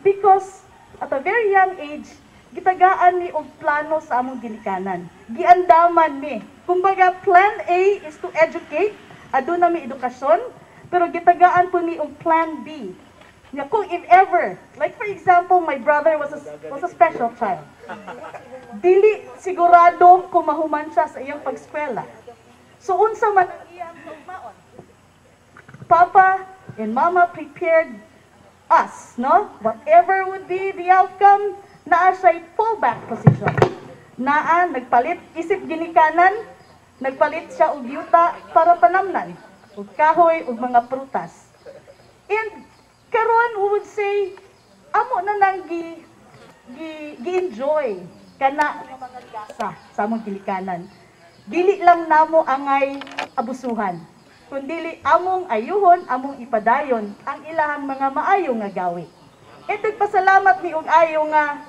Because at a very young age, gitagaan ni og plano sa among ginikanan. Giandaman mi. Kumbaga, plan A is to educate. Aduna mi edukasyon. Pero gitagaan po ni og plan B. Nga kung if ever, like for example, my brother was a special child. Dili sigurado kung mahuman siya sa iyang pagskwela. So unsa man ang iyang hugmaon? Papa and Mama prepared us, no? Whatever would be the outcome, naa siya'y fallback position. Naa, nagpalit, isip ginikanan, nagpalit siya og yuta para panamnan, og kahoy, og mga prutas. And karon we would say, amo na nang gi-enjoy kana nga mga ligasa sa among ginikanan. Dili lang namo angay abusuhan. kundili among ayuhon, among ipadayon ang ilahang mga maayo nga gawi. Ito'y pasalamat ni og ayo nga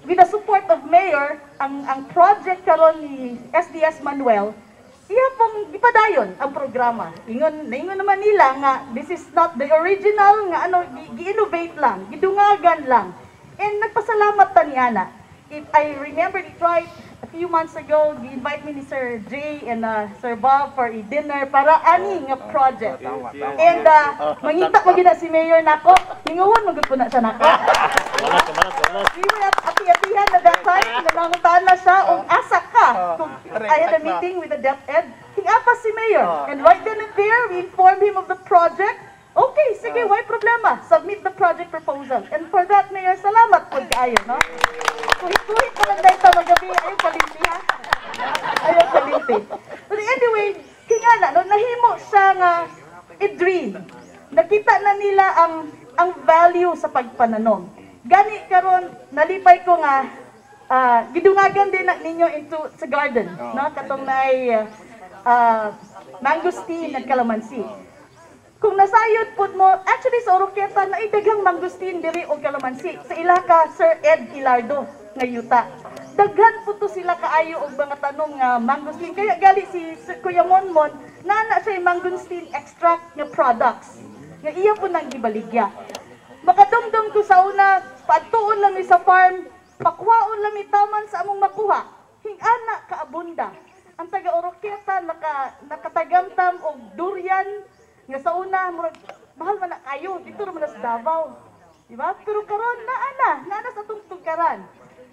with the support of Mayor, ang project karon ni SDS Manuel, iya pong ipadayon ang programa. Ingon naman nila nga this is not the original nga gi-innovate lang, gidungagan lang. And nagpasalamat ta ni ana. If I remember it right, a few months ago, gi-invite me ni Sir Jay and Sir Bob for a dinner para ani nga project. And mangita mo gina si Mayor nako, hinguhon magud po na siya nako. We were ati-atihan na that time, nanangutan na siya og asa ka. I had a meeting with the DepEd, hingapa si Mayor. And right then and there, we informed him of the project. Okay, sige, why problema? Submit the project proposal. And for that, Mayor, salamat po kaayo, no? Kuhit-kuhit pa lang dahil sa magabi, ayaw kalimpi, ha? Ayaw kalimpi. But anyway, hingana, no, nahimo siya nga i-dream. Nakita na nila ang value sa pagpananom. Gani karon nalipay ko nga gidungagan din na ninyo into sa garden, no? Katong naay mangosteen at calamansi. Kung nasayod pud mo, actually sa Oroquieta na daghang mangosteen diri o calamansi sa ila ka Sir Ed Ilardo nga yuta. Daghan pud to sila kaayo og mga tanom nga mangosteen, kaya gali si Kuya Monmon nana siya mangosteen extract nga products nga iya po nang gibaligya. Makadumdum ko sa una, paadtuon lang ni sa farm, pakwaon lang ni taman sa among makuha. Hingana kaabunda. Ang taga Oroquieta nakatagamtam og durian nga sa una mahal man na kayo dito ra man sa Davao. Di ba? Pero karon naa sa atong tugkaran.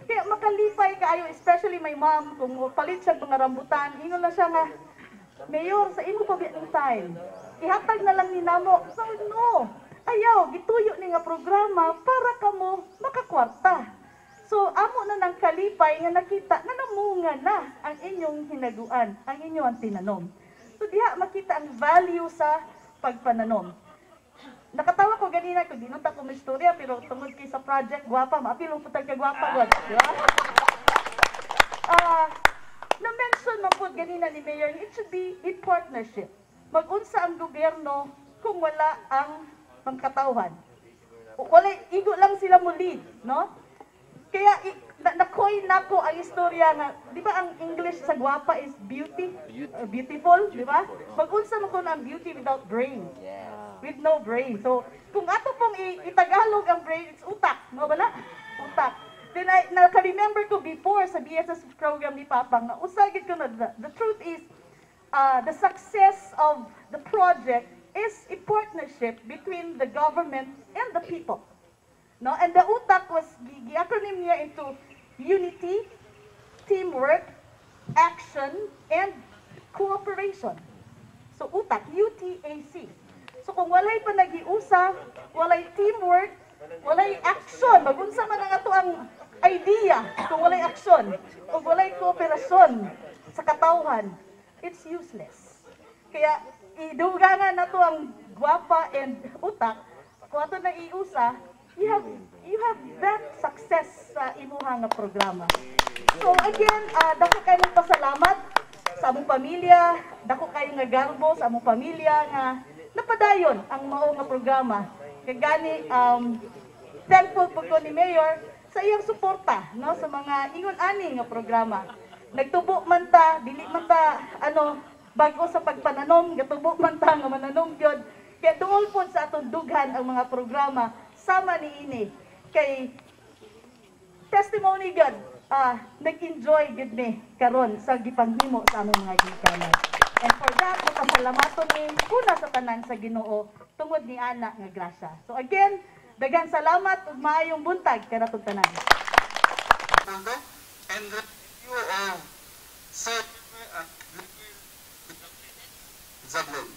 Kaya makalipay kaayo, especially my mom, kung palit siya mga rambutan, ingon na siya nga, Mayor, sa imo pa biya ng time. Ihatag na lang ni namo. So, no. Ayaw, gituyo ni nga programa para kamo makakwarta. So, amo na ng kalipay nga nakita na namunga na ang inyong hinaguan, ang inyong tinanom. So, diha makita ang value sa pagpananom. Nakatawa ko ganina, kung dinunta ko may istorya, pero tungod kay sa project, gwapa, maapilong putag ka gwapa, di ba? Na-mention man po ganina ni Mayor, it should be in partnership. Mag-unsa ang gobyerno kung wala ang pangkatauhan. Wala, igo lang sila mo lead, no? Kaya na-coin na ko ang istorya na, di ba ang English sa gwapa is beauty? Beautiful, di ba? Mag-unsa mo ko na ang beauty without brain. With no brain. So, kung ato pong itagalog ang brain, it's utak. No, wala? Utak. Then, naka-remember ko before sa BSS program ni Papang, na usagid ko na, the truth is, the success of the project is a partnership between the government and the people. No? And the utak was, gi-acronym niya into unity, teamwork, action, and cooperation. So, utak, UTAC. So, kung walay pa nag-iusa, walay teamwork, walay action, magunsa man ang ato ang idea, kung walay action, o walay kooperasyon sa katawhan, it's useless. Kaya, idugangan na to ang gwapa and utak, kung ato na iusa, you have that success sa imuhang programa. So again, dako kayo ng pasalamat sa among pamilya, dako kayo nga garbo sa among pamilya nga napadayon ang mao nga programa. Kay gani thankful po ko ni Mayor sa iyang suporta, no, sa mga ingon ani nga programa. Nagtubo man ta, dili man ta bago sa pagpananom, gatubo man ta nga mananom gyud. Kaya duol po sa atong dughan ang mga programa sama ni ini kay testimony God, nag-enjoy gud ni karon sa gipanghimo sa among mga gikanan. And for that, mapasalamaton ni una sa tanan sa Ginoo tungod ni ana nga grasya. So again, daghang salamat ug maayong buntag kanatong tanan. And you all Sir Zablon.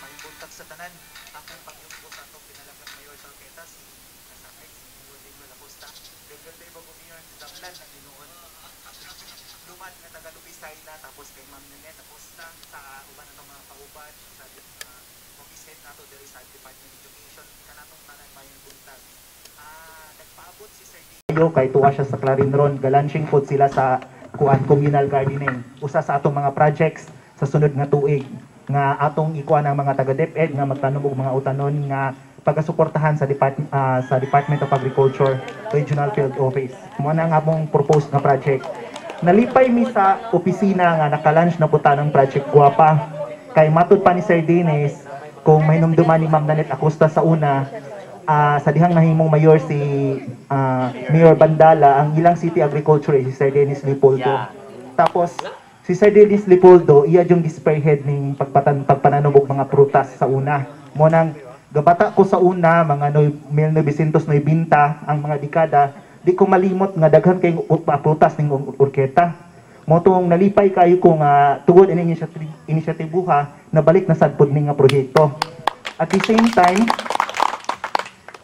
May buntag sa tanan, akong pag-iupo sa itong pinalagang mayor sa Oroquieta, si Kasakay, si Rodrigo Lacosta. Dagol tayo bago mayor sa Dablan na ginoon. Luman na Tagalupisay na, tapos kay Ma'am Nene, tapos na sa uban na mga kauban, sa office head nato diri sa Department of Education, kanatong tanan mayong buntag. nagpaabot si Sir D. Kay tuwa siya sa Clarinron, galanching food sila sa communal gardening. Usa sa atong mga projects sa sunod nga tuig nga atong ikuha ng mga taga DepEd nga magtanom og mga utanon nga pagasuportahan sa Department of Agriculture Regional Field Office. Mo na nga among proposed nga project. Nalipay mi sa opisina nga naka-launch na puta ng Project Guapa. Kay matud pa ni Sir Dennis kung may numduman ni Ma'am Nanette Acosta sa una, sa dihang nahimong mayor si Mayor Bandala, ang ilang city agriculture si Sir Dennis Lipoldo. Tapos si Sir Dennis Lipoldo iya yung spearhead ning pagpananubog mga prutas sa una. Mo nang gabata ko sa una mga 1990 ang mga dekada, di ko malimot nga daghan kay prutas ning orketa. Mo tong nalipay kayo kung tugod ini inisyatibuha na balik na sad pud ning nga proyekto. At the same time,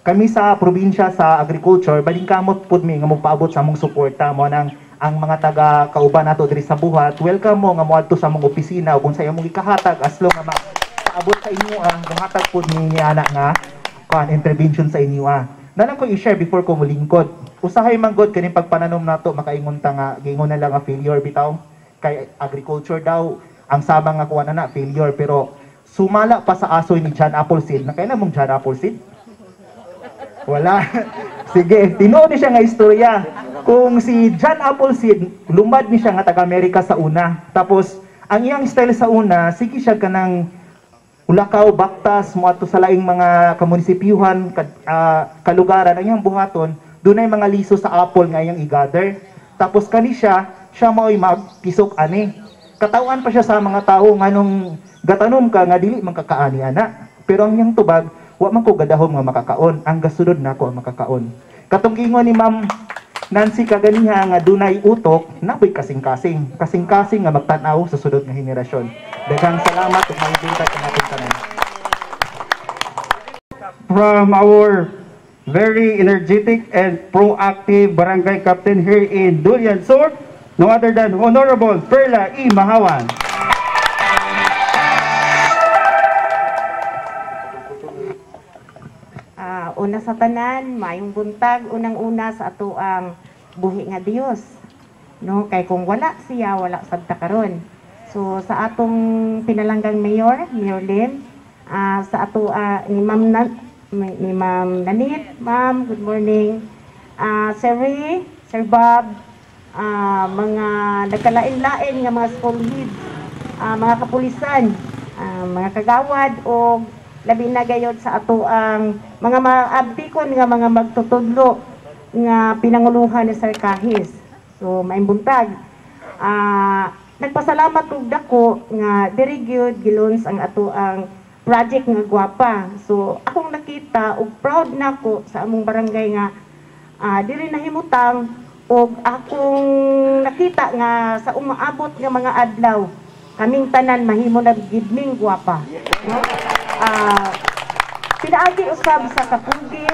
kami sa probinsya sa agriculture balingkamot pud mi nga magpaabot sa among suporta mo nang ang mga taga kauban nato diri sa buhat. Welcome mo nga moadto sa among opisina ug unsay among ikahatag as long nga maabot sa inyo ang buhatag pud ni ana nga intervention sa inyo Nalang ko i-share before ko mulingkod. Usahay manggod kaning pagpananom nato makaingon ta nga gingon na lang nga failure bitaw kay agriculture daw ang sabang nga kuha na failure, pero sumala pa sa asoy ni John Appleseed. Na kaya namong John Appleseed? Wala. Sige, tinuod ni siya nga istorya. Kung si John Appleseed, lumad ni siya nga taga-Amerika sa una. Tapos, ang iyang style sa una, sige siya kanang Ulakaw, Baktas, muadto sa laing mga kamunisipyuhan, kalugaran, ang iyang buhaton, doon ay mga liso sa apple nga iyang i-gather. Tapos kani siya mao'y magpisok ani. Katawan pa siya sa mga tao nga nung gatanom ka nga dili man kakaani ana. Pero ang iyang tubag, wa man ko gadahom nga makakaon, ang gasunod nako ang makakaon. Katong gingon ni Ma'am Nancy kaganiha nga dunay utok, napoy kasing-kasing. Kasing-kasing nga magtan-aw sa sunod nga henerasyon. Daghang salamat ug mahibilta sa ating tanan. From our very energetic and proactive barangay captain here in Dulian Sur, no other than Honorable Perla E. Mahawan. Una sa tanan, mayong buntag, unang-una sa ato ang buhi nga Dios. No, kay kung wala siya, wala sad ta karon. So sa atong pinalanggang Mayor Lim, sa ato ni Ma'am Nanette, Ma'am, good morning. Sir Ray, Sir Bob, mga nagkalain-lain nga mga school heads, mga kapulisan, mga kagawad o labi na gayod sa ato ang mga maabdikon nga mga magtutudlo nga pinanguluhan ni Sir Kahis. So maimbuntag. Nagpasalamat og dako nga diri gyud gilons ang ato ang project nga Guapa. So akong nakita og proud nako sa among barangay nga diri nahimutang og akong nakita nga sa umaabot nga mga adlaw kaming tanan mahimo na gidming Guapa. No? Pinaagi usab sa kapugi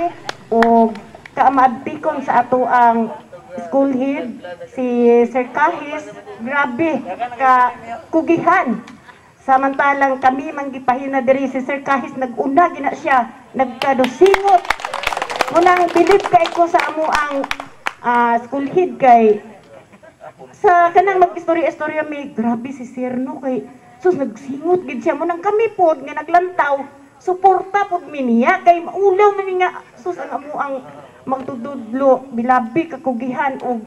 o kaamaabtikon sa ato ang school head si Sir Kahis, grabe ka kugihan. Samantalang kami manggipahina diri si Sir Kahis naguna gina siya, nagkadosingot. Munang bilib kay ko sa amo ang school head kay sa kanang mag-istorya-istorya may grabe si Sir no kay sus nagsingot gid siya mo nang kami pod nga naglantaw suporta pod mi niya kay maulaw man nga sus ang amo ang magtududlo bilabi kakugihan og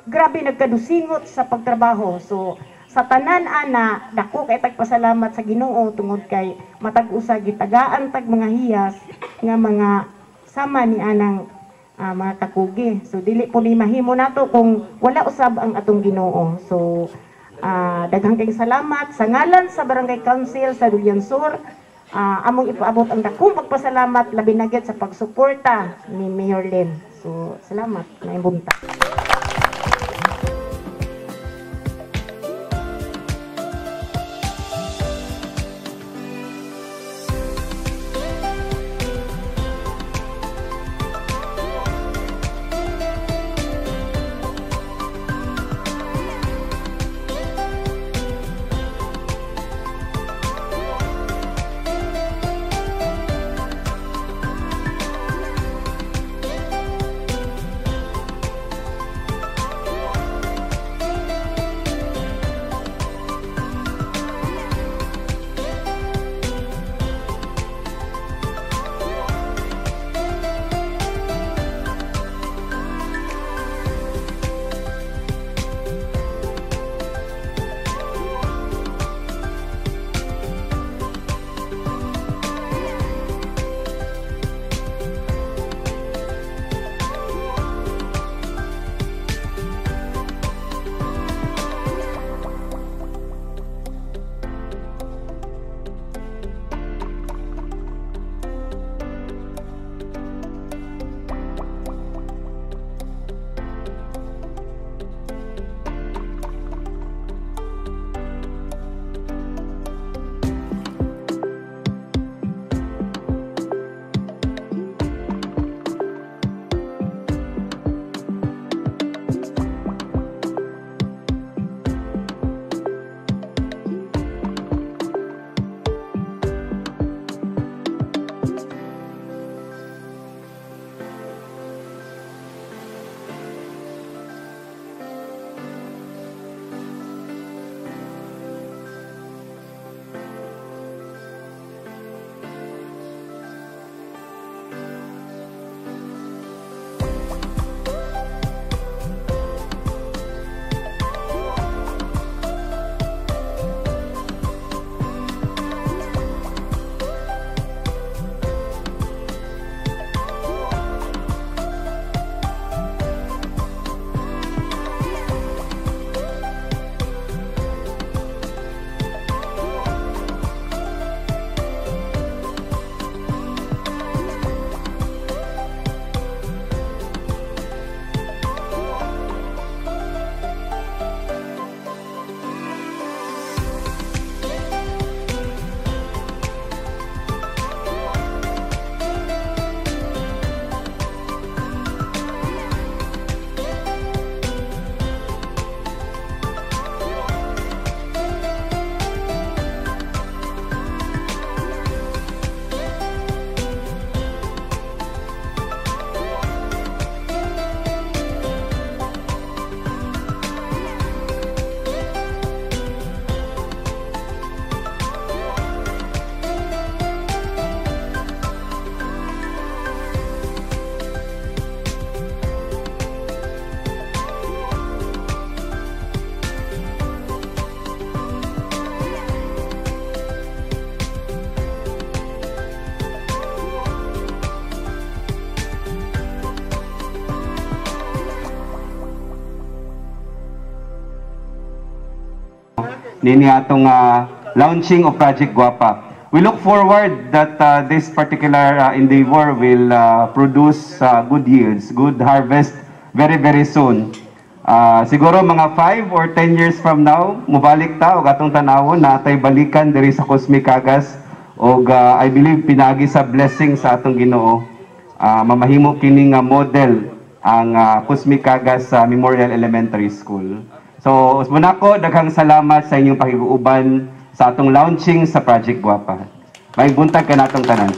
grabe nagkadusingot sa pagtrabaho. So sa tanan ana dako kay tagpasalamat sa Ginoo tungod kay matag usa gitagaan tag mga hiyas nga mga sama ni anang mga kakugi. So dili po ni mahimo nato kung wala usab ang atong Ginoo. So daghang kayong salamat sa ngalan sa Barangay Council sa Dulian Sur. Among ipaabot ang dakong pagpasalamat labi na gyud sa pagsuporta ni Mayor Lim. So salamat na imbunta. nini atong launching of Project Guapa. We look forward that this particular endeavor will produce good yields, good harvest very soon. Siguro mga 5 or 10 years from now, mubalik ta og atong tanawon na atay balikan diri sa Cosmic Kagas og I believe pinagi sa blessing sa atong Ginoo. Mamahimo kini nga model ang Cosmic Kagas Memorial Elementary School. So, muna ko daghang salamat sa inyong pakiguuban sa atong launching sa Project Guapa. May buntag ka natong tanan.